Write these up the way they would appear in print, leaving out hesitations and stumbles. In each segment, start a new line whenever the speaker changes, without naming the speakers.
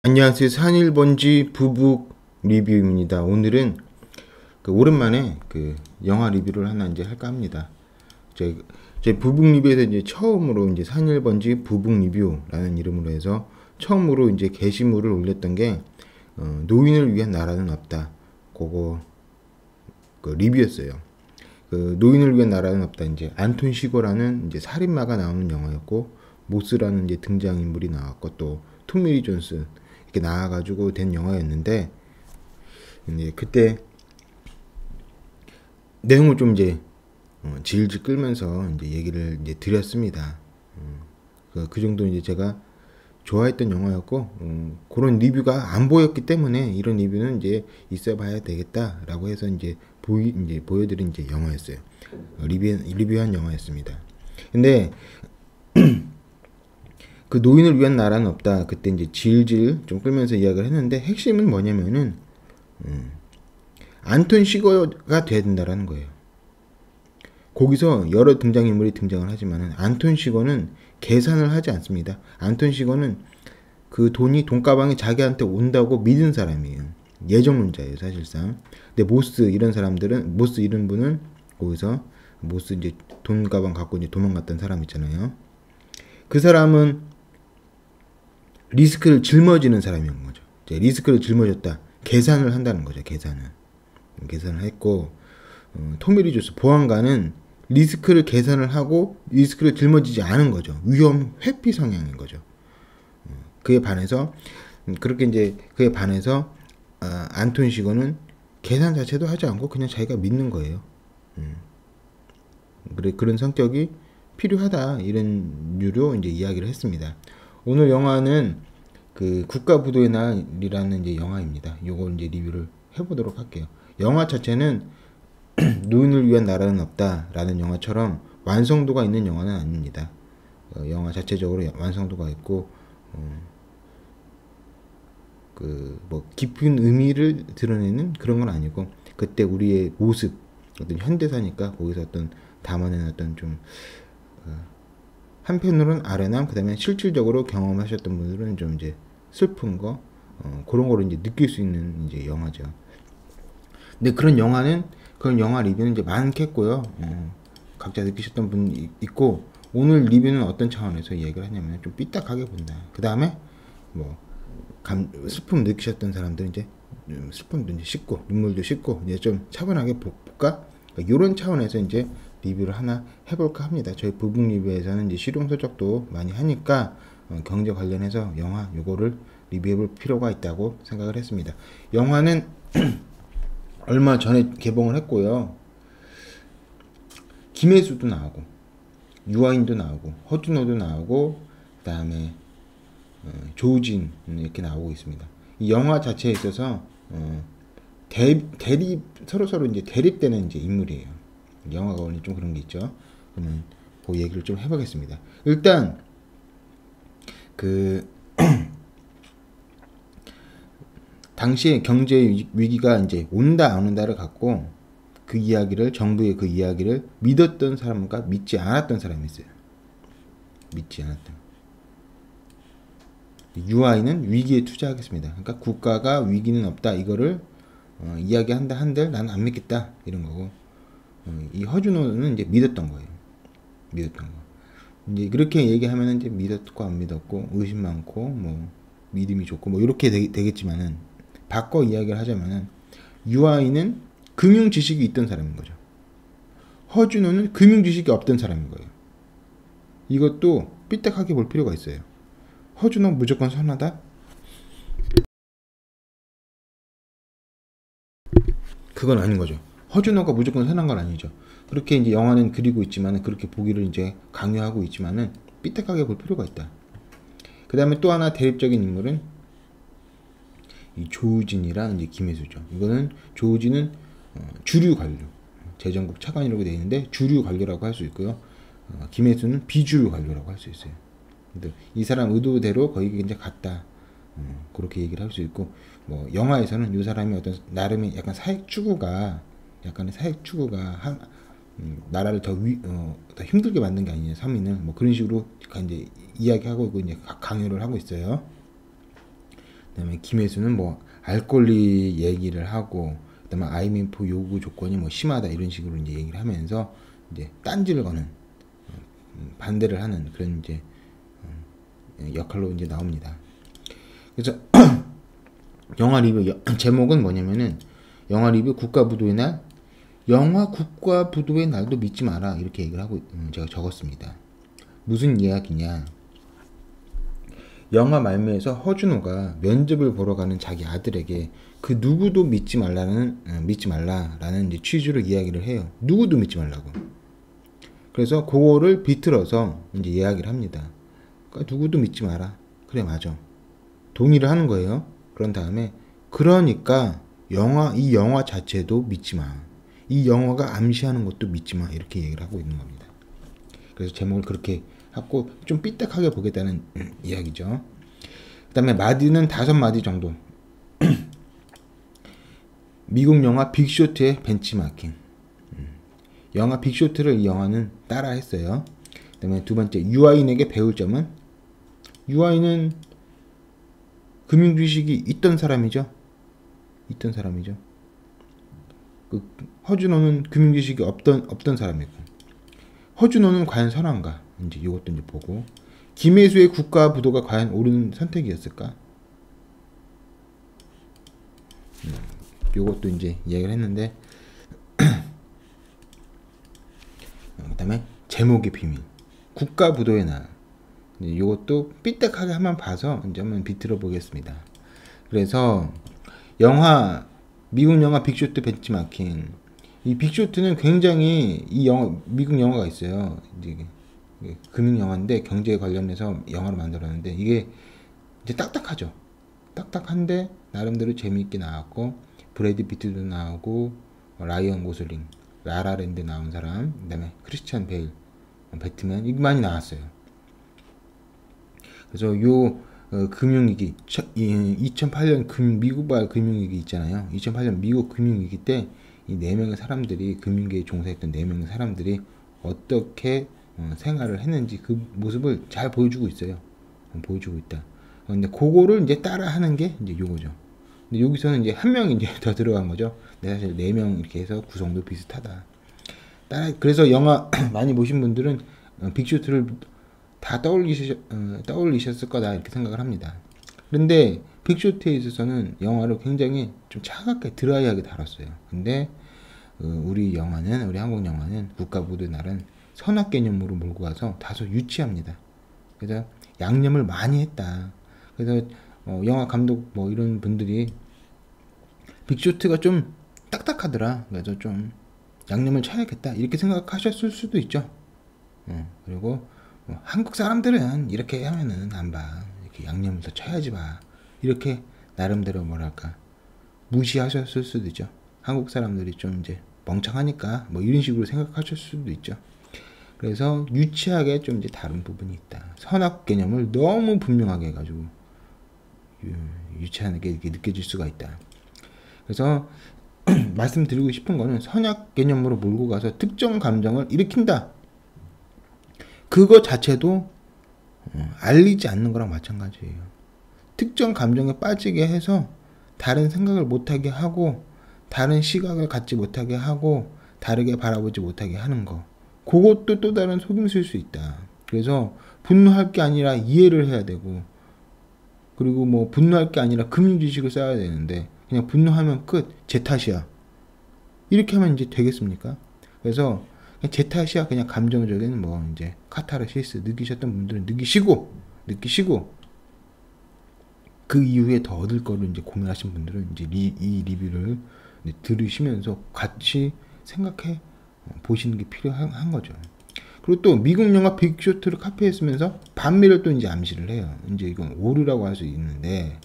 안녕하세요. 산일번지 부북 리뷰입니다. 오늘은 오랜만에 영화 리뷰를 하나 이제 할까 합니다. 제 부북 리뷰에서 이제 처음으로 이제 산일번지 부북 리뷰라는 이름으로 해서 처음으로 이제 게시물을 올렸던 게 노인을 위한 나라는 없다. 그거 리뷰였어요. 노인을 위한 나라는 없다. 이제 안톤 시거라는 이제 살인마가 나오는 영화였고, 모스라는 이제 등장인물이 나왔고, 또 토미리 존스 이렇게 나와가지고 된 영화였는데, 이제 그때 내용을 좀 이제 질질 끌면서 이제 얘기를 이제 드렸습니다. 그 정도 이제 제가 좋아했던 영화였고, 그런 리뷰가 안 보였기 때문에 이런 리뷰는 이제 있어봐야 되겠다라고 해서 이제 보여드린 이제 영화였어요. 리뷰한 영화였습니다. 근데 그 노인을 위한 나라는 없다. 그때 이제 질질 좀 끌면서 이야기를 했는데, 핵심은 뭐냐면은 안톤 시거가 돼야 된다라는 거예요. 거기서 여러 등장인물이 등장을 하지만은 안톤 시거는 계산을 하지 않습니다. 안톤 시거는 그 돈가방이 자기한테 온다고 믿은 사람이에요. 예정론자예요, 사실상. 근데 모스 이런 분은 거기서 모스 이제 돈가방 갖고 이제 도망갔던 사람 있잖아요. 그 사람은 리스크를 짊어지는 사람인 거죠. 리스크를 짊어졌다. 계산을 한다는 거죠. 계산을 했고, 토미 리 존스 보안관은 리스크를 계산을 하고 리스크를 짊어지지 않은 거죠. 위험 회피 성향인 거죠. 그에 반해서 안톤 시거는 계산 자체도 하지 않고 그냥 자기가 믿는 거예요. 그런 성격이 필요하다, 이런 류로 이제 이야기를 했습니다. 오늘 영화는 국가부도의 날이라는 이제 영화입니다. 요걸 이제 리뷰를 해보도록 할게요. 영화 자체는 노인을 위한 나라는 없다라는 영화처럼 완성도가 있는 영화는 아닙니다. 영화 자체적으로 완성도가 있고, 깊은 의미를 드러내는 그런 건 아니고, 그때 우리의 모습, 어떤 현대사니까 거기서 어떤 담아낸 어떤 좀, 한편으로는 아련함, 그 다음에 실질적으로 경험하셨던 분들은 좀 이제 슬픈 거, 그런 거를 이제 느낄 수 있는 이제 영화죠. 근데 그런 영화 리뷰는 이제 많겠고요. 각자 느끼셨던 분 있고, 오늘 리뷰는 어떤 차원에서 얘기를 하냐면 좀 삐딱하게 본다. 그 다음에 슬픔 느끼셨던 사람들은 이제 슬픔도 이제 씻고 눈물도 씻고 이제 좀 차분하게 볼까? 이런 차원에서 이제 리뷰를 하나 해볼까 합니다. 저희 부북 리뷰에서는 이제 실용 서적도 많이 하니까 경제 관련해서 영화 요거를 리뷰해볼 필요가 있다고 생각을 했습니다. 영화는 얼마 전에 개봉을 했고요. 김혜수도 나오고, 유아인도 나오고, 허준호도 나오고, 그 다음에 조우진 이렇게 나오고 있습니다. 이 영화 자체에 있어서 서로 이제 대립되는 이제 인물이에요. 영화가 원래 좀 그런 게 있죠. 그러면 그 얘기를 좀 해보겠습니다. 일단 당시에 경제 위기가 이제 온다 안 온다를 갖고 정부의 그 이야기를 믿었던 사람과 믿지 않았던 사람이 있어요. 믿지 않았던. UI는 위기에 투자하겠습니다. 그러니까 국가가 위기는 없다, 이거를 이야기한다 한들 나는 안 믿겠다, 이런 거고, 이 허준호는 이제 믿었던 거예요. 믿었던 거. 이제 그렇게 얘기하면 이제 믿었고 안 믿었고, 의심 많고 뭐 믿음이 좋고 뭐 이렇게 되겠지만은, 바꿔 이야기를 하자면은 UI는 금융 지식이 있던 사람인 거죠. 허준호는 금융 지식이 없던 사람인 거예요. 이것도 삐딱하게 볼 필요가 있어요. 허준호 무조건 선하다? 그건 아닌 거죠. 허준호가 무조건 선한 건 아니죠. 그렇게 이제 영화는 그리고 있지만은, 그렇게 보기를 이제 강요하고 있지만은 삐딱하게 볼 필요가 있다. 그 다음에 또 하나 대립적인 인물은 이 조우진이랑 이제 김혜수죠. 이거는 조우진은 주류 관료, 재정국 차관이라고 되어 있는데 주류 관료라고 할 수 있고요. 김혜수는 비주류 관료라고 할 수 있어요. 근데 이 사람 의도대로 거기 이제 갔다. 그렇게 얘기를 할 수 있고, 뭐 영화에서는 이 사람이 어떤 나름의 약간 사회 추구가 나라를 더 힘들게 만든 게 아니냐, 서민을 뭐 그런 식으로 이제 이야기하고 있고 이제 강요를 하고 있어요. 그다음에 김혜수는 뭐 알 권리 얘기를 하고, 그다음에 IMF 요구 조건이 뭐 심하다 이런 식으로 이제 얘기를 하면서 이제 딴지를 거는, 반대를 하는 그런 이제 역할로 이제 나옵니다. 그래서 영화 리뷰 제목은 뭐냐면은 영화 리뷰 국가부도의 날, 영화 국가부도의 날도 믿지 마라 이렇게 얘기를 하고 제가 적었습니다. 무슨 이야기냐? 영화 말미에서 허준호가 면접을 보러 가는 자기 아들에게 그 누구도 믿지 말라라는 이제 취지로 이야기를 해요. 누구도 믿지 말라고. 그래서 그거를 비틀어서 이제 이야기를 합니다. 그러니까 누구도 믿지 마라. 그래, 맞아. 동의를 하는 거예요. 그런 다음에 그러니까 이 영화 자체도 믿지 마. 이 영화가 암시하는 것도 믿지 마. 이렇게 얘기를 하고 있는 겁니다. 그래서 제목을 그렇게 하고 좀 삐딱하게 보겠다는 이야기죠. 그 다음에 마디는 5마디 정도. 미국 영화 빅쇼트의 벤치마킹. 영화 빅쇼트를 이 영화는 따라 했어요. 그 다음에 두 번째, 유아인에게 배울 점은, 유아인은 금융지식이 있던 사람이죠. 그 허준호는 금융지식이 없던 사람이고, 허준호는 과연 선한가? 이제 이것도 이제 보고, 김혜수의 국가 부도가 과연 옳은 선택이었을까? 요것도 이제 이야기를 했는데, 그 다음에 제목의 비밀, 국가 부도의 날. 요것도 삐딱하게 한번 봐서 이제 한번 비틀어 보겠습니다. 그래서 미국 영화 빅쇼트 벤치마킹. 이 빅쇼트는 굉장히 미국 영화가 있어요. 이제 금융 영화인데 경제에 관련해서 영화로 만들었는데 이게 이제 딱딱하죠. 딱딱한데 나름대로 재미있게 나왔고, 브래드 피트도 나오고, 라이언 고슬링, 라라랜드 나온 사람, 그다음에 크리스찬 베일, 배트맨 이게 많이 나왔어요. 그래서 요 금융위기 2008년 미국발 금융위기 있잖아요. 2008년 미국 금융위기 때 이 4명의 사람들이, 금융계에 종사했던 4명의 사람들이 어떻게 생활을 했는지 그 모습을 잘 보여주고 있어요. 보여주고 있다. 근데 그거를 이제 따라하는 게 이제 요거죠. 근데 여기서는 이제 한 명이 이제 더 들어간 거죠. 근데 사실 4명 이렇게 해서 구성도 비슷하다. 그래서 영화 많이 보신 분들은 빅쇼트를 다 떠올리셨을 거다 이렇게 생각을 합니다. 그런데 빅쇼트에 있어서는 영화를 굉장히 좀 차갑게 드라이하게 다뤘어요. 근데 우리 한국 영화는 국가부도의 날은 선악 개념으로 몰고 가서 다소 유치합니다. 그래서 양념을 많이 했다. 그래서 영화 감독 뭐 이런 분들이 빅쇼트가 좀 딱딱하더라. 그래서 좀 양념을 쳐야겠다 이렇게 생각하셨을 수도 있죠. 그리고 한국 사람들은 이렇게 하면은 안 봐. 이렇게 양념을 더 쳐야지 봐. 이렇게 나름대로 뭐랄까 무시하셨을 수도 있죠. 한국 사람들이 좀 이제 멍청하니까 뭐 이런 식으로 생각하실 수도 있죠. 그래서 유치하게 좀 이제 다른 부분이 있다. 선악 개념을 너무 분명하게 해가지고 유치하게 이렇게 느껴질 수가 있다. 그래서 말씀드리고 싶은 거는 선악 개념으로 몰고 가서 특정 감정을 일으킨다. 그거 자체도 알리지 않는 거랑 마찬가지예요. 특정 감정에 빠지게 해서 다른 생각을 못하게 하고, 다른 시각을 갖지 못하게 하고, 다르게 바라보지 못하게 하는 거. 그것도 또 다른 속임수일 수 있다. 그래서 분노할 게 아니라 이해를 해야 되고, 그리고 뭐 분노할 게 아니라 금융지식을 쌓아야 되는데 그냥 분노하면 끝, 제 탓이야. 이렇게 하면 이제 되겠습니까? 그래서 그냥 제 탓이야. 그냥 감정적인 뭐 이제 카타르시스 느끼셨던 분들은 느끼시고 그 이후에 더 얻을 거를 이제 고민하신 분들은 이제 이 리뷰를 들으시면서 같이 생각해 보시는 게 필요한 거죠. 그리고 또 미국 영화 빅쇼트를 카피했으면서 반미를 또 이제 암시를 해요. 이제 이건 오류라고 할 수 있는데,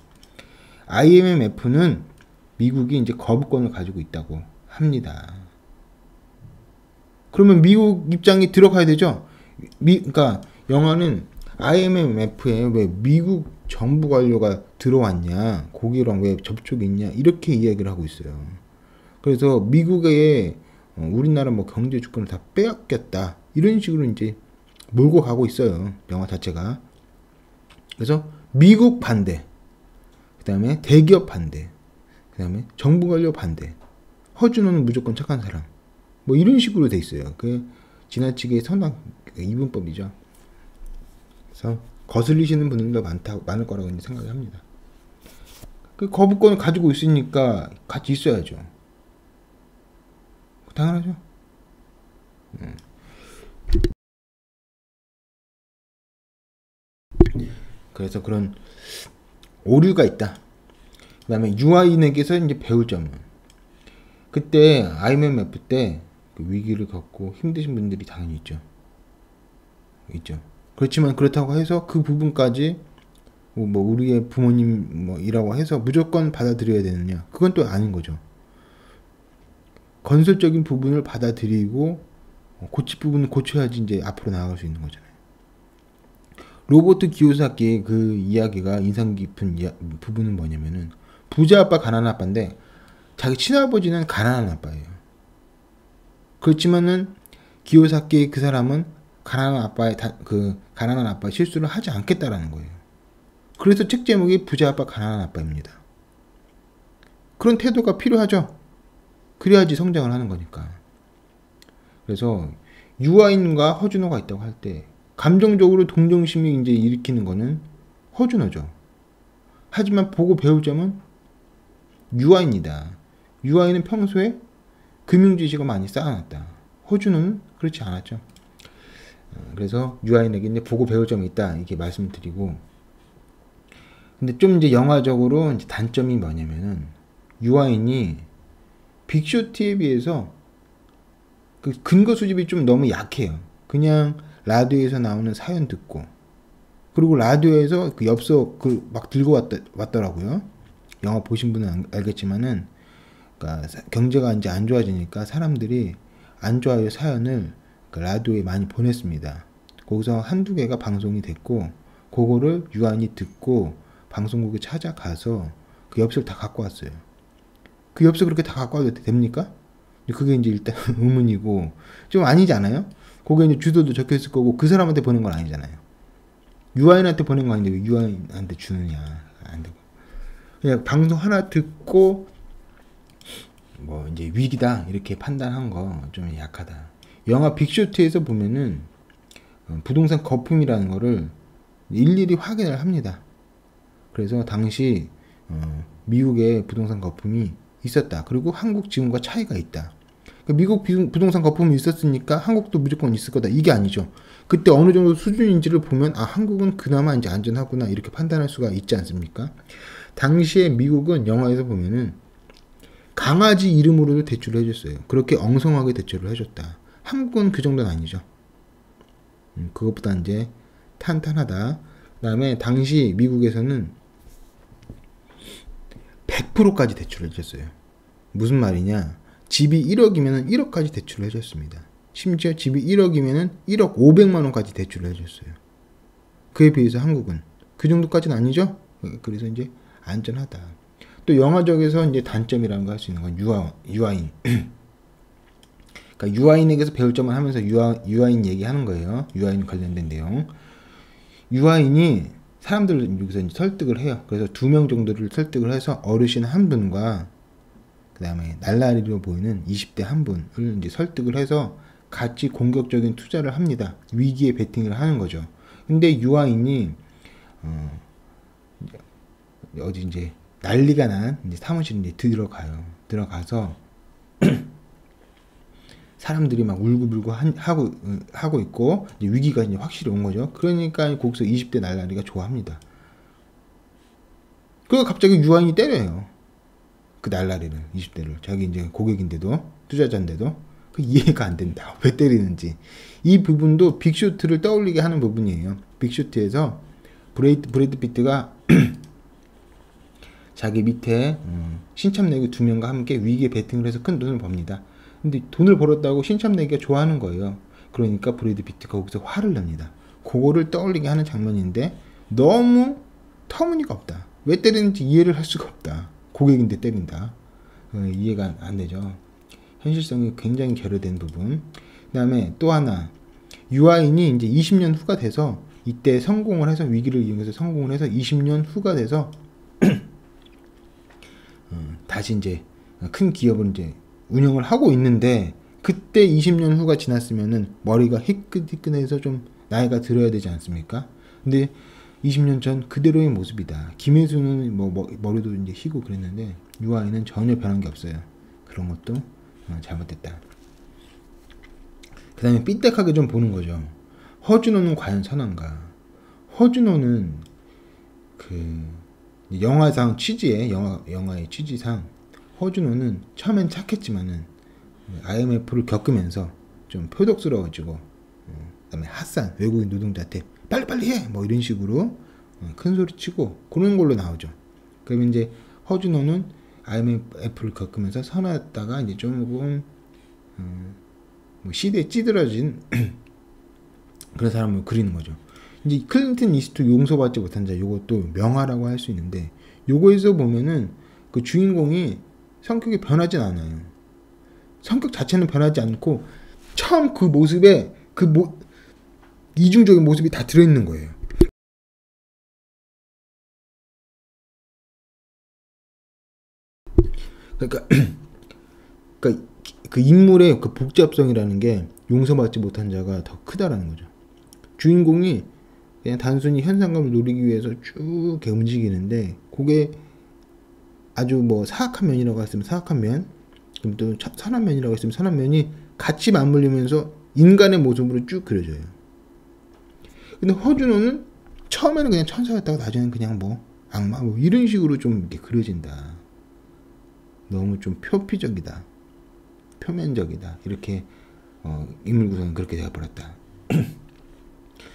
IMF는 미국이 이제 거부권을 가지고 있다고 합니다. 그러면 미국 입장이 들어가야 되죠. 그러니까 영화는 IMF에 왜 미국 정부 관료가 들어왔냐, 거기랑 왜 접촉이 있냐 이렇게 이야기를 하고 있어요. 그래서 미국의 우리나라 뭐 경제 주권을 다 빼앗겼다 이런 식으로 이제 몰고 가고 있어요, 영화 자체가. 그래서 미국 반대, 다음에 대기업 반대, 그 다음에 정부 관료 반대, 허준호는 무조건 착한 사람, 뭐 이런 식으로 돼 있어요. 그 지나치게 선악 이분법이죠. 그래서 거슬리시는 분들도 많을 거라고 이제 생각을 합니다. 그 거부권을 가지고 있으니까 같이 있어야죠. 당연하죠. 그래서 그런 오류가 있다. 그 다음에 유아인에게서 이제 배울 점은, 그때 IMF 때 그 위기를 겪고 힘드신 분들이 당연히 있죠. 그렇지만 그렇다고 해서 그 부분까지 뭐 우리의 부모님 뭐이라고 해서 무조건 받아들여야 되느냐? 그건 또 아닌 거죠. 건설적인 부분을 받아들이고 고칠 부분을 고쳐야지 이제 앞으로 나아갈 수 있는 거잖아요. 로버트 기요사키의 그 이야기가 인상 깊은 부분은 뭐냐면은, 부자 아빠 가난한 아빠인데 자기 친아버지는 가난한 아빠예요. 그렇지만은 기요사키 그 사람은 가난한 아빠의 실수를 하지 않겠다라는 거예요. 그래서 책 제목이 부자 아빠 가난한 아빠입니다. 그런 태도가 필요하죠. 그래야지 성장을 하는 거니까. 그래서 유아인과 허준호가 있다고 할 때 감정적으로 동정심이 이제 일으키는 거는 허준호죠. 하지만 보고 배울 점은 유아인이다. 유아인은 평소에 금융지식을 많이 쌓아놨다. 허준호는 그렇지 않았죠. 그래서 유아인에게 이제 보고 배울 점이 있다, 이렇게 말씀드리고, 근데 좀 이제 영화적으로 이제 단점이 뭐냐면은, 유아인이 빅쇼트에 비해서 그 근거 수집이 좀 너무 약해요. 그냥 라디오에서 나오는 사연 듣고, 그리고 라디오에서 그 엽서 그 막 들고 왔더라고요. 영화 보신 분은 알겠지만은, 그러니까 경제가 이제 안 좋아지니까 사람들이 안 좋아요 사연을 그 라디오에 많이 보냈습니다. 거기서 한두 개가 방송이 됐고, 그거를 유아인이 듣고 방송국에 찾아가서 그 엽서를 다 갖고 왔어요. 그 엽서 그렇게 다 갖고 와도 됩니까? 그게 이제 일단 의문이고, 좀 아니지 않아요? 거기에 이제 주소도 적혀 있을 거고, 그 사람한테 보낸 건 아니잖아요. 유아인한테 보낸 거 아닌데 왜 유아인한테 주느냐? 안 되고. 그냥 방송 하나 듣고 뭐 이제 위기다 이렇게 판단한 거 좀 약하다. 영화 빅쇼트에서 보면은 부동산 거품이라는 거를 일일이 확인을 합니다. 그래서 당시 미국의 부동산 거품이 있었다. 그리고 한국 지금과 차이가 있다. 그러니까 미국 부동산 거품이 있었으니까 한국도 무조건 있을 거다, 이게 아니죠. 그때 어느 정도 수준인지를 보면 한국은 그나마 이제 안전하구나 이렇게 판단할 수가 있지 않습니까? 당시에 미국은 영화에서 보면은 강아지 이름으로도 대출을 해줬어요. 그렇게 엉성하게 대출을 해줬다. 한국은 그 정도는 아니죠. 그것보다 이제 탄탄하다. 그 다음에 당시 미국에서는 100%까지 대출을 해줬어요. 무슨 말이냐? 집이 1억이면 1억까지 대출을 해줬습니다. 심지어 집이 1억이면 1억 500만 원까지 대출을 해줬어요. 그에 비해서 한국은 그 정도까지는 아니죠. 그래서 이제 안전하다. 또 영화적에서 이제 단점이라는 거 할 수 있는 건 유아인. 그러니까 유아인에게서 배울 점을 하면서 유아인 얘기하는 거예요. 유아인 관련된 내용. 유아인이 사람들을 여기서 이제 설득을 해요. 그래서 2명 정도를 설득을 해서 어르신 한 분과 그 다음에 날라리로 보이는 20대 한 분을 이제 설득을 해서 같이 공격적인 투자를 합니다. 위기에 베팅을 하는 거죠. 근데 유아인이 어디 이제 난리가 난 이제 사무실에 이제 들어가서 사람들이 막 울고불고 하고 있고, 이제 위기가 이제 확실히 온 거죠. 그러니까 거기서 20대 날라리가 좋아합니다. 그리고 갑자기 유아인이 때려요. 그 날라리를, 20대를. 자기 이제 고객인데도, 투자자인데도. 그 이해가 안 된다. 왜 때리는지. 이 부분도 빅쇼트를 떠올리게 하는 부분이에요. 빅쇼트에서 브래드 피트가 자기 밑에 신참내기 2명과 함께 위기에 베팅을 해서 큰 돈을 법니다. 근데 돈을 벌었다고 신참내기가 좋아하는 거예요. 그러니까 브래드 피트가 거기서 화를 냅니다. 그거를 떠올리게 하는 장면인데 너무 터무니가 없다. 왜 때리는지 이해를 할 수가 없다. 고객인데 때린다. 이해가 안 되죠. 현실성이 굉장히 결여된 부분. 그 다음에 또 하나, 유아인이 이제 20년 후가 돼서 이때 성공을 해서, 위기를 이용해서 성공을 해서 20년 후가 돼서 다시 이제 큰 기업을 이제 운영을 하고 있는데, 그때 20년 후가 지났으면은 머리가 희끗희끗해서 좀 나이가 들어야 되지 않습니까? 근데 20년 전 그대로의 모습이다. 김혜수는 뭐 머리도 이제 희고 그랬는데 유아인은 전혀 변한 게 없어요. 그런 것도 잘못됐다. 그 다음에 삐딱하게 좀 보는 거죠. 허준호는 과연 선한가? 허준호는 그 영화상 취지에 영화의 취지상 허준호는 처음엔 착했지만은 IMF를 겪으면서 좀 표독스러워지고, 그다음에 핫산 외국인 노동자한테 빨리빨리 해 뭐 이런 식으로 큰 소리 치고 그런 걸로 나오죠. 그러면 이제 허준호는 IMF를 겪으면서 선하다가 이제 조금 뭐 시대에 찌들어진 그런 사람을 그리는 거죠. 이제 클린턴 이스트우드 용서받지 못한 자, 요것도 명화라고 할 수 있는데, 요거에서 보면은 그 주인공이 성격이 변하진 않아요. 성격 자체는 변하지 않고 처음 그 모습에 이중적인 모습이 다 들어있는 거예요. 그러니까 그 인물의 그 복잡성이라는 게 용서받지 못한 자가 더 크다라는 거죠. 주인공이 그냥 단순히 현상감을 노리기 위해서 쭉 움직이는데, 그게 아주 뭐 사악한 면이라고 했으면 사악한 면, 그럼 또 선한 면이라고 했으면 선한 면이 같이 맞물리면서 인간의 모습으로 쭉 그려져요. 근데 허준호는 처음에는 그냥 천사였다가 나중에는 그냥 뭐 악마 뭐 이런 식으로 좀 이렇게 그려진다. 너무 좀 표피적이다, 표면적이다, 이렇게 인물 구성이 그렇게 되어버렸다.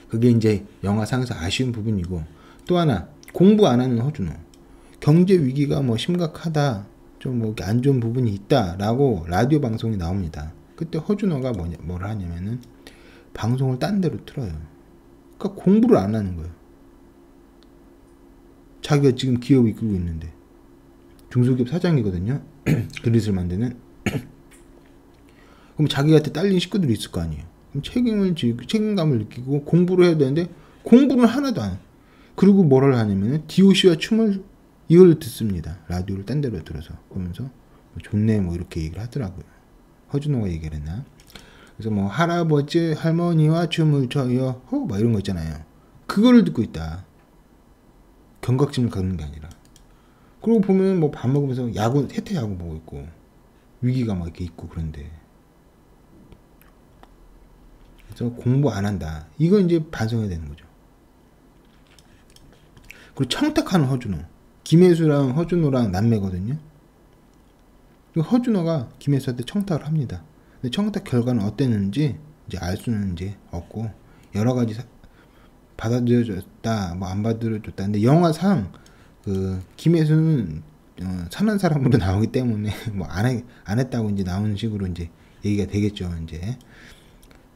그게 이제 영화상에서 아쉬운 부분이고, 또 하나 공부 안 하는 허준호, 경제 위기가 뭐 심각하다, 좀 뭐 안 좋은 부분이 있다라고 라디오 방송이 나옵니다. 그때 허준호가 뭘 하냐면은 방송을 딴 데로 틀어요. 그러니까 공부를 안 하는 거예요. 자기가 지금 기업을 이끌고 있는데 중소기업 사장이거든요. 그릇을 만드는. 그럼 자기한테 딸린 식구들이 있을 거 아니에요. 그럼 책임감을 느끼고 공부를 해야 되는데 공부는 하나도 안. 그리고 뭐를 하냐면 DOC와 춤을 이걸 듣습니다. 라디오를 딴 데로 들어서. 그러면서 좋네 뭐 이렇게 얘기를 하더라고요. 허준호가 얘기를 했나? 그래서 뭐 할아버지 할머니와 춤을 춰요 막 이런 거 있잖아요. 그거를 듣고 있다. 경각심을 갖는 게 아니라. 그리고 보면 뭐 밥 먹으면서 해태 야구 보고 있고 위기가 막 이렇게 있고 그런데, 그래서 공부 안 한다. 이건 이제 반성해야 되는 거죠. 그리고 청탁하는 허준호. 김혜수랑 허준호랑 남매거든요. 허준호가 김혜수한테 청탁을 합니다. 근데 청탁 결과는 어땠는지 이제 알 수는 이제 없고, 여러 가지 받아들여줬다, 뭐 안 받아들여줬다. 근데 영화상 그 김혜수는 선한 사람으로 나오기 때문에 뭐 안 했다고 이제 나오는 식으로 이제 얘기가 되겠죠. 이제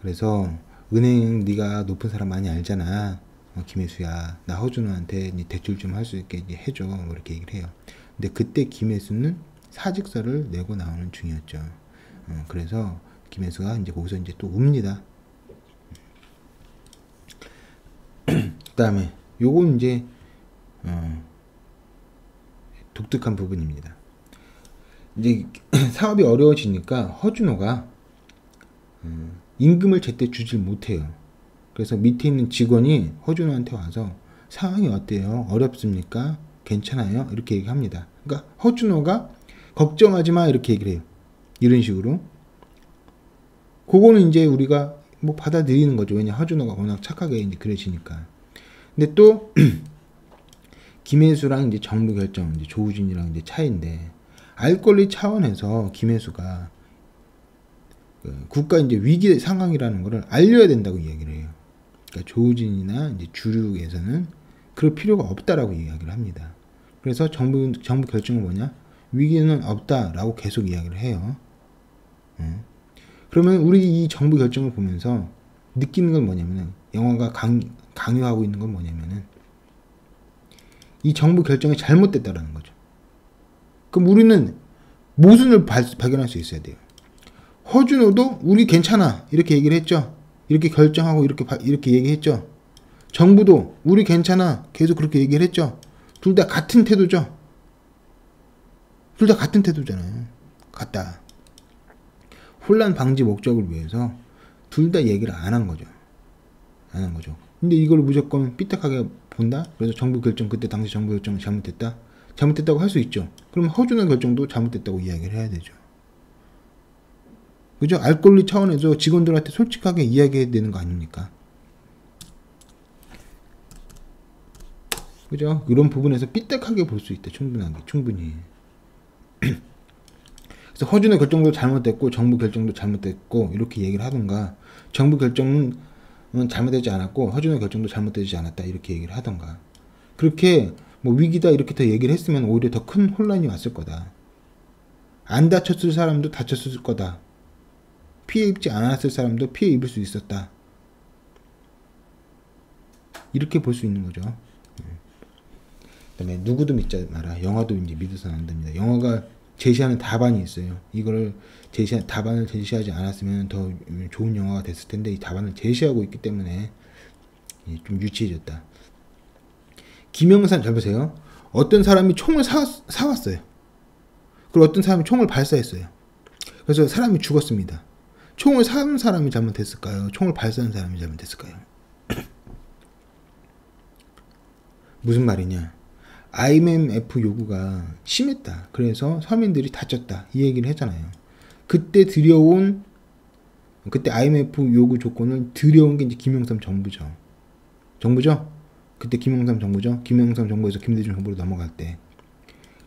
그래서 은행 네가 높은 사람 많이 알잖아. 김혜수야, 나 허준호한테 대출 좀 할 수 있게 해줘. 뭐 이렇게 얘기를 해요. 근데 그때 김혜수는 사직서를 내고 나오는 중이었죠. 그래서 김혜수가 이제 거기서 이제 또 웁니다. 그 다음에 요건 이제 독특한 부분입니다. 이제 사업이 어려워지니까 허준호가 임금을 제때 주질 못해요. 그래서 밑에 있는 직원이 허준호한테 와서 상황이 어때요? 어렵습니까? 괜찮아요? 이렇게 얘기합니다. 그러니까 허준호가 걱정하지 마 이렇게 얘기를 해요. 이런 식으로. 그거는 이제 우리가 뭐 받아들이는 거죠. 왜냐 허준호가 워낙 착하게 이제 그려지니까. 근데 또 김혜수랑 이제 정부 결정, 이제 조우진이랑 이제 차이인데, 알 권리 차원에서 김혜수가 국가 이제 위기 상황이라는 거를 알려야 된다고 이야기를 해요. 그러니까 조우진이나 이제 주류에서는 그럴 필요가 없다라고 이야기를 합니다. 그래서 정부 결정은 뭐냐? 위기는 없다라고 계속 이야기를 해요. 그러면 우리 이 정부 결정을 보면서 느끼는 건 뭐냐면은, 영화가 강요하고 있는 건 뭐냐면은 이 정부 결정이 잘못됐다라는 거죠. 그럼 우리는 모순을 발견할 수 있어야 돼요. 허준호도 우리 괜찮아 이렇게 얘기를 했죠. 이렇게 결정하고 이렇게 얘기했죠. 정부도 우리 괜찮아 계속 그렇게 얘기를 했죠. 둘 다 같은 태도죠. 둘 다 같은 태도잖아요. 같다. 혼란 방지 목적을 위해서 둘 다 얘기를 안 한 거죠. 안 한 거죠. 근데 이걸 무조건 삐딱하게 본다? 그래서 정부 결정, 그때 당시 정부 결정은 잘못됐다? 잘못됐다고 할 수 있죠. 그럼 허준호 결정도 잘못됐다고 이야기를 해야 되죠. 그죠? 알 권리 차원에서 직원들한테 솔직하게 이야기해야 되는 거 아닙니까? 그죠? 이런 부분에서 삐딱하게 볼 수 있다. 충분히. 그래서 허준의 결정도 잘못됐고 정부 결정도 잘못됐고 이렇게 얘기를 하던가, 정부 결정은 잘못되지 않았고 허준의 결정도 잘못되지 않았다 이렇게 얘기를 하던가, 그렇게 뭐 위기다 이렇게 더 얘기를 했으면 오히려 더 큰 혼란이 왔을 거다. 안 다쳤을 사람도 다쳤을 거다. 피해 입지 않았을 사람도 피해 입을 수 있었다. 이렇게 볼 수 있는 거죠. 그다음에 누구도 믿지 마라. 영화도 이제 믿어서는 안 됩니다. 영화가 제시하는 답안이 있어요. 이거를 답안을 제시하지 않았으면 더 좋은 영화가 됐을 텐데 이 답안을 제시하고 있기 때문에 좀 유치해졌다. 김영삼 잘 보세요. 어떤 사람이 총을 사왔어요. 그리고 어떤 사람이 총을 발사했어요. 그래서 사람이 죽었습니다. 총을 사온 사람이 잘못했을까요? 총을 발사한 사람이 잘못했을까요? 무슨 말이냐? IMF 요구가 심했다. 그래서 서민들이 다쳤다. 이 얘기를 했잖아요. 그때 IMF 요구 조건을 들여온 게 이제 김영삼 정부죠. 그때 김영삼 정부죠. 김영삼 정부에서 김대중 정부로 넘어갈 때.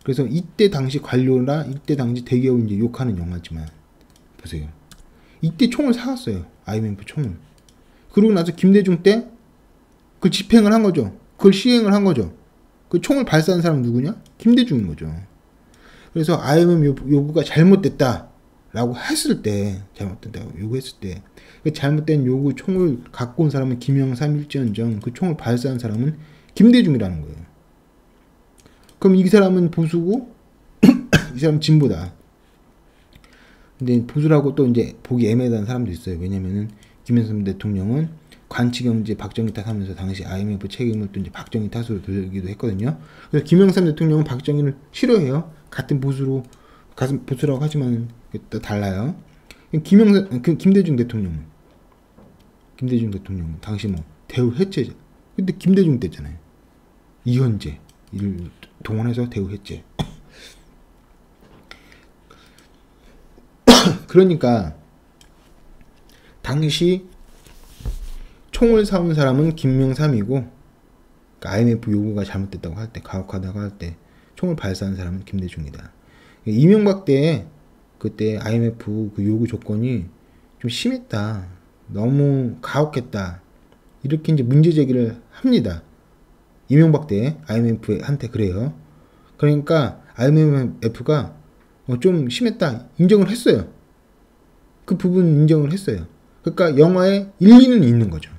그래서 이때 당시 관료나 이때 당시 대기업을 이제 욕하는 영화지만 보세요. 이때 총을 사왔어요. IMF 총을. 그러고 나서 김대중 때 그 집행을 한 거죠. 그걸 시행을 한 거죠. 그 총을 발사한 사람은 누구냐? 김대중인 거죠. 그래서 IMF 요구가 잘못됐다라고 했을 때, 잘못됐다고 요구했을 때, 그 잘못된 요구 총을 갖고 온 사람은 김영삼 일지언정, 그 총을 발사한 사람은 김대중이라는 거예요. 그럼 이 사람은 보수고, 이 사람은 진보다. 근데 보수라고 또 이제 보기 애매하다는 사람도 있어요. 왜냐면은 김영삼 대통령은 관치경제 박정희 탓하면서 당시 IMF 책임을 또 이제 박정희 탓으로 들기도 했거든요. 그래서 김영삼 대통령은 박정희를 싫어해요. 같은 보수라고 하지만 또 달라요. 김대중 대통령은 당시 뭐 대우 해체죠. 근데 김대중 때잖아요. 이현재 이를 동원해서 대우 해체. 그러니까 당시 총을 사온 사람은 김영삼이고, 그러니까 IMF 요구가 잘못됐다고 할 때, 가혹하다고 할 때 총을 발사한 사람은 김대중이다. 이명박 때 그때 IMF 그 요구 조건이 좀 심했다, 너무 가혹했다, 이렇게 이제 문제 제기를 합니다. 이명박 때 IMF한테 그래요. 그러니까 IMF가 좀 심했다 인정을 했어요. 그 부분 인정을 했어요. 그러니까 영화에 일리는 있는 거죠.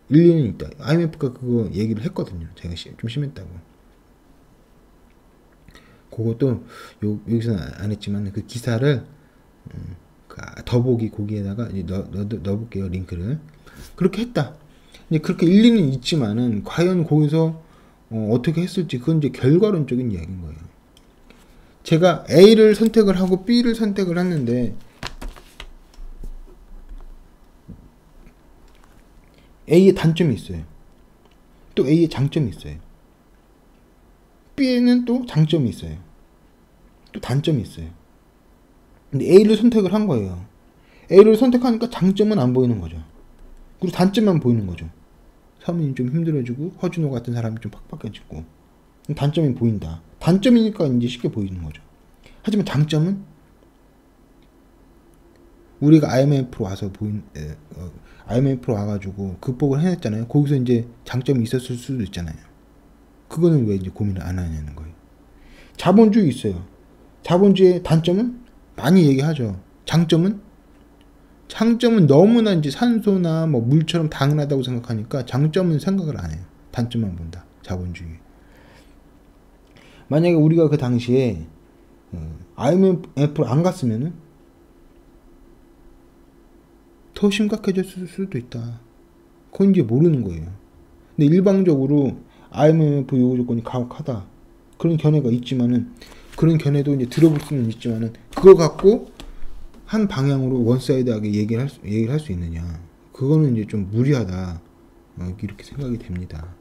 일리는 있다. IMF가 그거 얘기를 했거든요. 제가 좀 심했다고. 그것도 여기서는 안 했지만 그 기사를 더보기 거기에다가 넣어볼게요. 링크를. 그렇게 했다. 이제 그렇게 일리는 있지만은 과연 거기서 어떻게 했을지 그건 이제 결과론적인 이야기인 거예요. 제가 A를 선택을 하고 B를 선택을 했는데 A의 단점이 있어요. 또 A의 장점이 있어요. B에는 또 장점이 있어요. 또 단점이 있어요. 근데 A를 선택을 한 거예요. A를 선택하니까 장점은 안 보이는 거죠. 그리고 단점만 보이는 거죠. 서민이 좀 힘들어지고 허준호 같은 사람이 좀 팍팍해지고 단점이 보인다. 단점이니까 이제 쉽게 보이는 거죠. 하지만 장점은 우리가 IMF로 와가지고 극복을 해냈잖아요. 거기서 이제 장점이 있었을 수도 있잖아요. 그거는 왜 이제 고민을 안 하냐는 거예요. 자본주의 있어요. 자본주의의 단점은 많이 얘기하죠. 장점은 너무나 이제 산소나 뭐 물처럼 당연하다고 생각하니까 장점은 생각을 안 해요. 단점만 본다. 자본주의. 만약에 우리가 그 당시에 IMF를 안 갔으면은 더 심각해졌을 수도 있다. 그건 이제 모르는 거예요. 근데 일방적으로 IMF 요구 조건이 가혹하다, 그런 견해가 있지만은 그런 견해도 이제 들어볼 수는 있지만은 그걸 갖고 한 방향으로 원사이드하게 얘기를 할 수 있느냐? 그거는 이제 좀 무리하다. 이렇게 생각이 됩니다.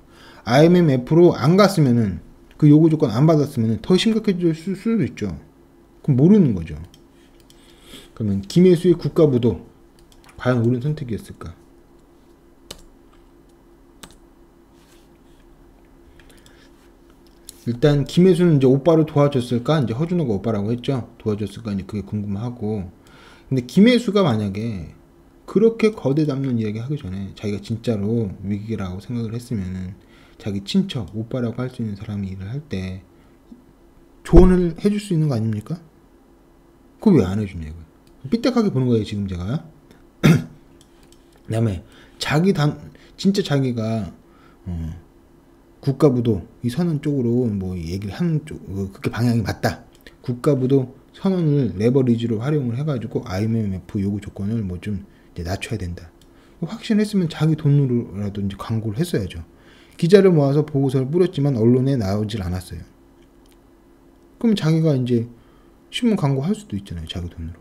IMF로 안 갔으면은 그 요구 조건 안 받았으면은 더 심각해질 수도 있죠. 그럼 모르는 거죠. 그러면 김혜수의 국가부도 과연 옳은 선택이었을까? 일단 김혜수는 이제 오빠를 도와줬을까? 이제 허준호가 오빠라고 했죠. 도와줬을까? 이제 그게 궁금하고. 근데 김혜수가 만약에 그렇게 거대 담론 이야기 하기 전에 자기가 진짜로 위기라고 생각을 했으면은 자기 친척, 오빠라고 할 수 있는 사람이 일을 할 때 조언을 해줄 수 있는 거 아닙니까? 그거 왜 안 해주냐고. 삐딱하게 보는 거예요, 지금 제가. 그 다음에 진짜 자기가 국가부도 이 선언 쪽으로 뭐 얘기를 하는 쪽, 그렇게 방향이 맞다. 국가부도 선언을 레버리지로 활용을 해가지고 IMF 요구 조건을 뭐 좀 낮춰야 된다. 확신했으면 자기 돈으로라도 이제 광고를 했어야죠. 기자를 모아서 보고서를 뿌렸지만 언론에 나오질 않았어요. 그럼 자기가 이제 신문 광고 할 수도 있잖아요, 자기 돈으로.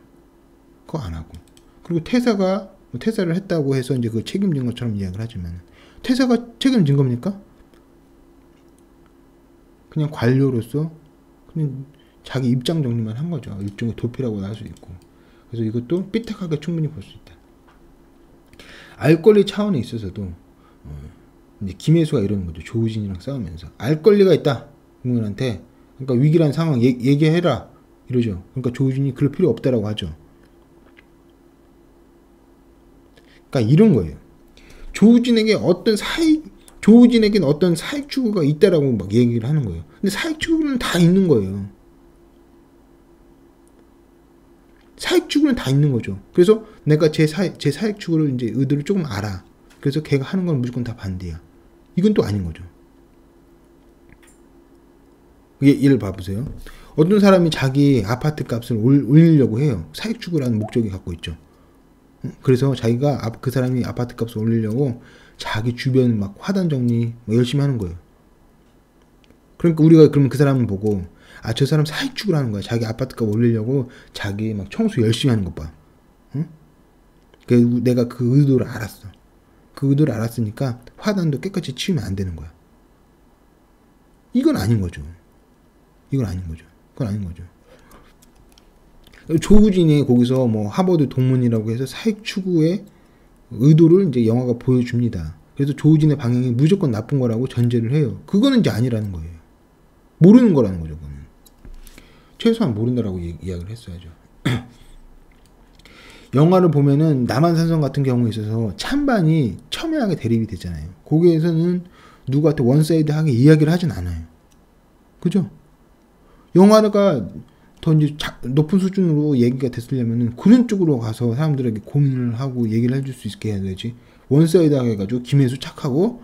그거 안 하고. 그리고 퇴사를 했다고 해서 이제 그 책임진 것처럼 이야기를 하지만 퇴사가 책임진 겁니까? 그냥 관료로서 그냥 자기 입장 정리만 한 거죠. 일종의 도피라고 할 수 있고. 그래서 이것도 삐딱하게 충분히 볼 수 있다. 알 권리 차원에 있어서도 이제 김혜수가 이러는 거죠. 조우진이랑 싸우면서 알 권리가 있다. 국민한테. 그러니까 위기란 상황 얘기해라. 이러죠. 그러니까 조우진이 그럴 필요 없다라고 하죠. 그러니까 이런 거예요. 조우진에게는 어떤 사익 추구가 있다라고 막 얘기를 하는 거예요. 근데 사익 추구는 다 있는 거예요. 사익 추구는 다 있는 거죠. 그래서 내가 제 사익 추구를 이제 의도를 조금 알아. 그래서 걔가 하는 건 무조건 다 반대야. 이건 또 아닌 거죠. 예를 봐보세요. 어떤 사람이 자기 아파트 값을 올리려고 해요. 사익 추구라는 목적이 갖고 있죠. 그래서 자기가 그 사람이 아파트 값을 올리려고 자기 주변 막 화단 정리 열심히 하는 거예요. 그러니까 우리가 그러면 그 사람을 보고 저 사람 사익 추구를 하는 거야. 자기 아파트 값 올리려고 자기 막 청소 열심히 하는 것 봐. 응? 내가 그 의도를 알았어. 그 의도를 알았으니까 화단도 깨끗이 치우면 안 되는 거야. 이건 아닌 거죠. 그건 아닌 거죠. 조우진이 거기서 뭐 하버드 동문이라고 해서 사익 추구의 의도를 이제 영화가 보여줍니다. 그래서 조우진의 방향이 무조건 나쁜 거라고 전제를 해요. 그거는 이제 아니라는 거예요. 모르는 거라는 거죠. 그거는. 최소한 모른다라고 이야기를 했어야죠. 영화를 보면은 남한산성 같은 경우에 있어서 찬반이 첨예하게 대립이 되잖아요. 거기에서는 누구한테 원사이드하게 이야기를 하진 않아요. 그죠? 영화가 더 이제 높은 수준으로 얘기가 됐으려면은 그런 쪽으로 가서 사람들에게 고민을 하고 얘기를 해줄 수 있게 해야 되지. 원사이드하게 해가지고 김혜수 착하고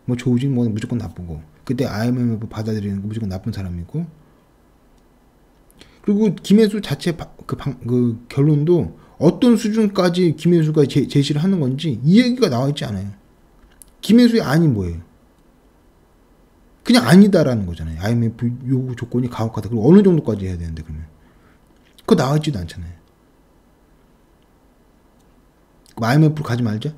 뭐 조우진 뭐 무조건 나쁘고 그때 IMF 받아들이는 거 무조건 나쁜 사람이고. 그리고 김혜수 자체 그 결론도 어떤 수준까지 김혜수가 제시를 하는 건지 이 얘기가 나와 있지 않아요. 김혜수의 안이 뭐예요? 그냥 아니다라는 거잖아요. IMF 요구 조건이 가혹하다. 그리고 어느 정도까지 해야 되는데 그러면 그거 나와 있지도 않잖아요. 그럼 IMF로 가지 말자.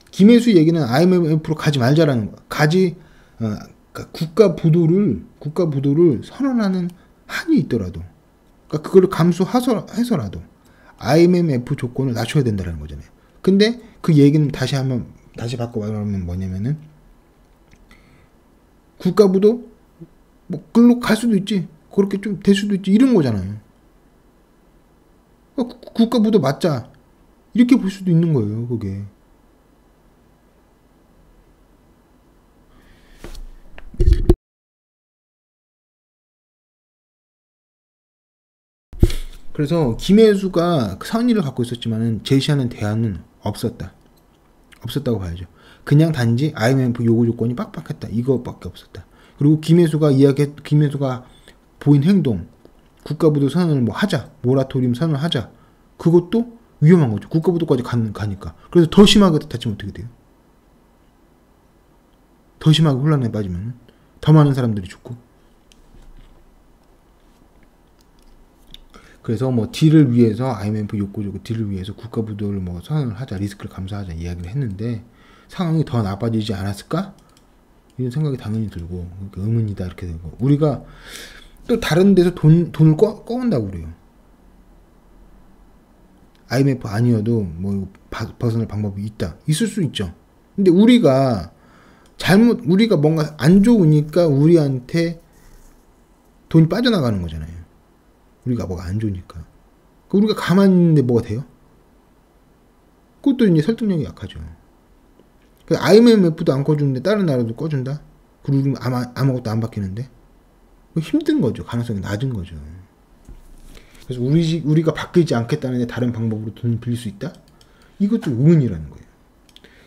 김혜수 얘기는 IMF로 가지 말자라는 거. 그러니까 국가 부도를 선언하는 한이 있더라도, 그러니까 그걸 감수해서라도 IMF 조건을 낮춰야 된다는 거잖아요. 근데 그 얘기는 다시 바꿔 말하면 뭐냐면은 국가부도 뭐 글로 갈 수도 있지, 그렇게 좀 될 수도 있지, 이런 거잖아요. 그러니까 국가부도 맞자 이렇게 볼 수도 있는 거예요. 그게. 그래서 김혜수가 선의를 갖고 있었지만은 제시하는 대안은 없었다고 봐야죠. 그냥 단지 IMF 요구 조건이 빡빡했다, 이거밖에 없었다. 그리고 김혜수가 보인 행동, 국가부도 선언을 뭐 하자, 모라토리움 선언을 하자, 그것도 위험한 거죠. 국가부도까지 가니까. 그래서 더 심하게 다치면 어떻게 돼요? 더 심하게 혼란에 빠지면 더 많은 사람들이 죽고. 그래서 뭐 딜을 위해서 IMF 욕구적으로 딜을 위해서 국가 부도를 뭐 선언을 하자, 리스크를 감수하자 이야기를 했는데 상황이 더 나빠지지 않았을까? 이런 생각이 당연히 들고 그러니까 의문이다 이렇게 되고 우리가 또 다른 데서 돈을 꺼온다고 그래요. IMF 아니어도 뭐 벗어날 방법이 있을 수 있죠. 근데 우리가 뭔가 안 좋으니까 우리한테 돈이 빠져나가는 거잖아요. 우리가 뭐가 안 좋으니까. 우리가 가만히 있는데 뭐가 돼요? 그것도 이제 설득력이 약하죠. IMF도 안 꺼주는데 다른 나라도 꺼준다? 그리고 아무것도 안 바뀌는데? 힘든 거죠. 가능성이 낮은 거죠. 그래서 우리가 바뀌지 않겠다는데 다른 방법으로 돈을 빌릴 수 있다? 이것도 의문이라는 거예요.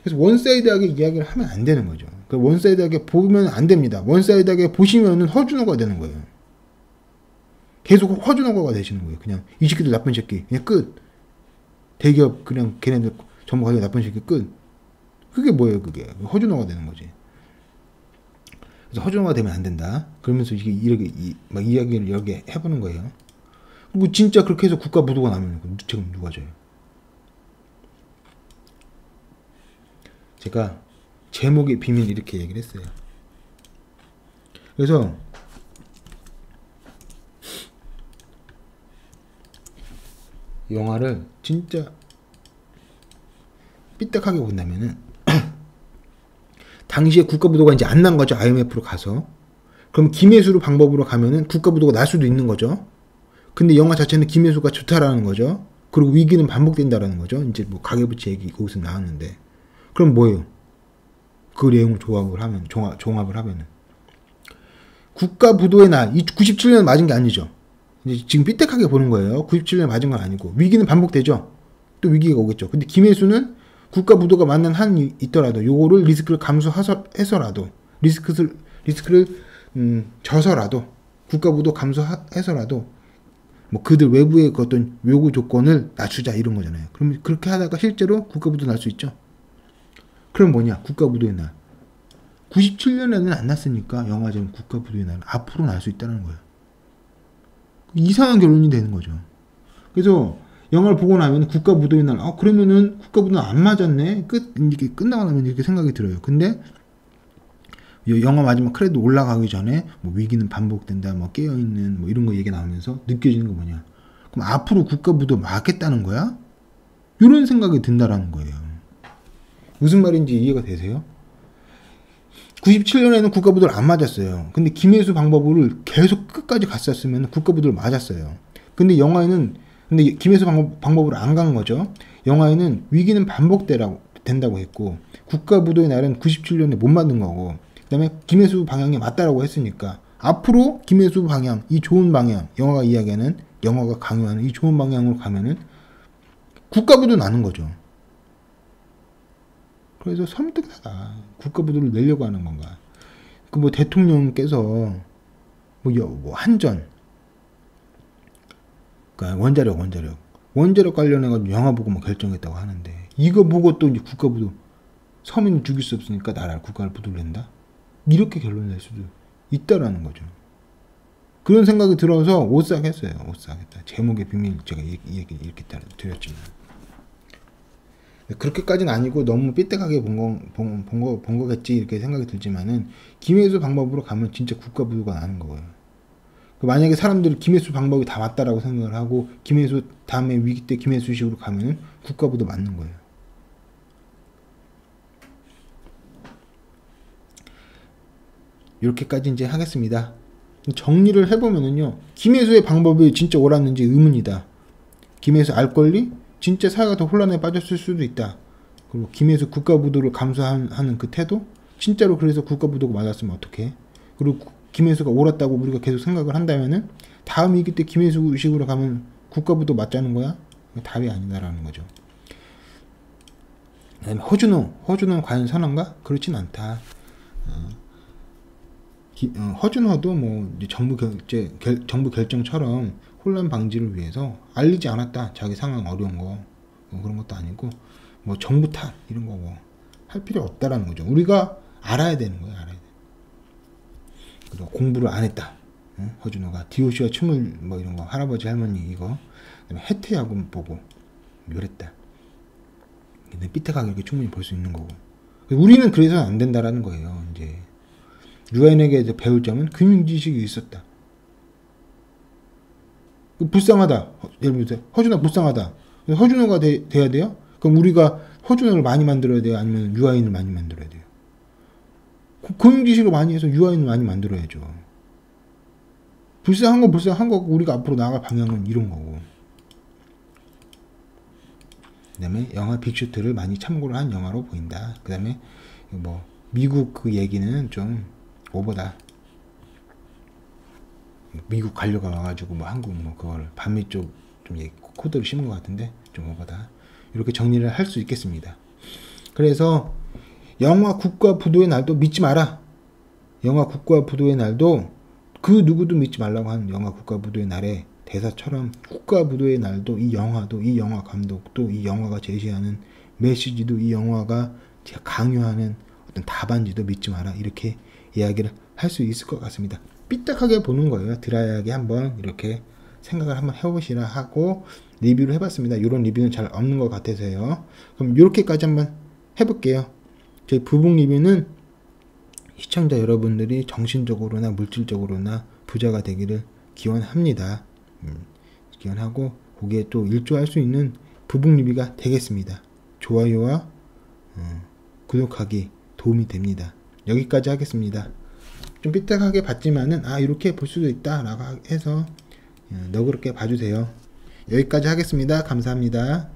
그래서 원사이드하게 이야기를 하면 안 되는 거죠. 원사이드하게 보면 안 됩니다. 원사이드하게 보시면은 허준호가 되는 거예요. 계속 허준호가 되시는 거예요. 그냥 이 새끼들 나쁜 새끼. 그냥 끝. 대기업 그냥 걔네들 전부 가지고 나쁜 새끼 끝. 그게 뭐예요, 그게. 허준호가 되는 거지. 그래서 허준호가 되면 안 된다. 그러면서 이렇게 막 이야기를 여러 개 해보는 거예요. 그리고 진짜 그렇게 해서 국가 부도가 나면 책임 누가 져요? 제가 제목의 비밀 이렇게 얘기를 했어요. 그래서 영화를 진짜 삐딱하게 본다면은 당시에 국가부도가 이제 안 난 거죠. IMF로 가서. 그럼 김혜수 방법으로 가면은 국가부도가 날 수도 있는 거죠. 근데 영화 자체는 김혜수가 좋다라는 거죠. 그리고 위기는 반복된다라는 거죠. 이제 뭐 가계부채 얘기 거기서 나왔는데. 그럼 뭐예요? 그 내용을 종합을 하면은 국가부도의 날, 이 97년 맞은 게 아니죠. 이제 지금 삐딱하게 보는 거예요. 97년 맞은 건 아니고 위기는 반복되죠. 또 위기가 오겠죠. 근데 김혜수는 국가부도가 맞는 한이 있더라도 요거를 리스크를 감수해서라도 리스크를 져서라도 국가부도 감수해서라도 뭐 그들 외부의 그 어떤 요구 조건을 낮추자 이런 거잖아요. 그럼 그렇게 하다가 실제로 국가부도 날 수 있죠. 그럼 뭐냐? 국가부도의 날. 97년에는 안 났으니까 영화제는 국가부도의 날 앞으로 날 수 있다는 거예요. 이상한 결론이 되는 거죠. 그래서 영화를 보고 나면 국가부도의 날, 그러면은 국가부도는 안 맞았네. 이렇게 끝나고 나면 이렇게 생각이 들어요. 근데 영화 마지막 크레딧 올라가기 전에 뭐 위기는 반복된다, 뭐 깨어있는 뭐 이런 거 얘기 나오면서 느껴지는 거 뭐냐? 그럼 앞으로 국가부도 맞겠다는 거야? 이런 생각이 든다라는 거예요. 무슨 말인지 이해가 되세요? 97년에는 국가부도를 안 맞았어요. 근데 김혜수 방법을 계속 끝까지 갔었으면 국가부도를 맞았어요. 근데 김혜수 방법으로 안 간 거죠. 영화에는 위기는 반복된다고 했고 국가부도의 날은 97년에 못 만든 거고 그 다음에 김혜수 방향이 맞다라고 했으니까 앞으로 김혜수 방향, 이 좋은 방향, 영화가 강요하는 이 좋은 방향으로 가면은 국가부도 나는 거죠. 그래서 섬뜩하다. 국가부도를 내려고 하는 건가. 그 뭐 대통령께서 뭐 한전, 그러니까 원자력 관련해가지고 영화 보고 뭐 결정했다고 하는데 이거 보고 또 이제 국가부도 서민을 죽일 수 없으니까 나라 국가를 부도를 낸다? 이렇게 결론 낼 수도 있다라는 거죠. 그런 생각이 들어서 오싹했어요. 오싹했다. 제목의 비밀 제가 이렇게 드렸지만 그렇게까지는 아니고 너무 삐딱하게 본 거겠지 이렇게 생각이 들지만은 김혜수 방법으로 가면 진짜 국가부도가 나는 거예요. 만약에 사람들이 김혜수 방법이 다 맞다라고 생각을 하고 김혜수 다음에 위기 때 김혜수식으로 가면은 국가부도 맞는 거예요. 이렇게까지 이제 하겠습니다. 정리를 해보면은요, 김혜수의 방법이 진짜 옳았는지 의문이다. 김혜수 알 권리? 진짜 사회가 더 혼란에 빠졌을 수도 있다. 그리고 김혜수 국가부도를 감수하는 그 태도? 진짜로 그래서 국가부도가 맞았으면 어떡해? 그리고 김혜수가 옳았다고 우리가 계속 생각을 한다면은 다음 위기 때 김혜수식으로 가면 국가부도 맞자는 거야? 답이 아니다라는 거죠. 그다음에 허준호는 과연 선한가? 그렇진 않다. 허준호도 뭐 정부 결정처럼 혼란 방지를 위해서 알리지 않았다. 자기 상황 어려운 거 뭐 그런 것도 아니고 뭐 정부 탓 이런 거 뭐 할 필요 없다라는 거죠. 우리가 알아야 되는 거예요. 알아야 돼. 그리고 공부를 안 했다. 허준호가 디오씨와 춤을 뭐 이런 거 할아버지 할머니 이거 그다음에 해태야구 보고 그랬다. 근데 삐딱하게 이렇게 충분히 볼 수 있는 거고. 우리는 그래서는 안 된다라는 거예요. 이제 유아인에게 이제 배울 점은 금융지식이 있었다. 불쌍하다. 예를 들어서 허준호 불쌍하다. 허준호가 돼야 돼요? 그럼 우리가 허준호를 많이 만들어야 돼요? 아니면 유아인을 많이 만들어야 돼요? 금융지식을 많이 해서 유아인을 많이 만들어야죠. 불쌍한 건 불쌍한 거고 우리가 앞으로 나아갈 방향은 이런 거고. 그 다음에 영화 빅쇼트를 많이 참고를 한 영화로 보인다. 그 다음에 뭐 미국 그 얘기는 좀 오버다. 미국 관료가 와가지고 뭐 한국 뭐 그걸 반미 쪽 좀 코드를 심은 것 같은데 좀 오버다. 이렇게 정리를 할 수 있겠습니다. 그래서 영화 국가부도의 날도 믿지 마라. 영화 국가부도의 날도 그 누구도 믿지 말라고 하는 영화 국가부도의 날에 대사처럼 국가부도의 날도 이 영화도 이 영화 감독도 이 영화가 제시하는 메시지도 이 영화가 강요하는 어떤 답안지도 믿지 마라. 이렇게 이야기를 할 수 있을 것 같습니다. 삐딱하게 보는 거예요. 드라이하게 한번 이렇게 생각을 한번 해보시라 하고 리뷰를 해봤습니다. 이런 리뷰는 잘 없는 것 같아서요. 그럼 이렇게까지 한번 해볼게요. 저희 부북 리뷰는 시청자 여러분들이 정신적으로나 물질적으로나 부자가 되기를 기원합니다. 기원하고 거기에 또 일조할 수 있는 부북 리뷰가 되겠습니다. 좋아요와 구독하기 도움이 됩니다. 여기까지 하겠습니다. 좀 삐딱하게 봤지만은 이렇게 볼 수도 있다 라고 해서 너그럽게 봐주세요. 여기까지 하겠습니다. 감사합니다.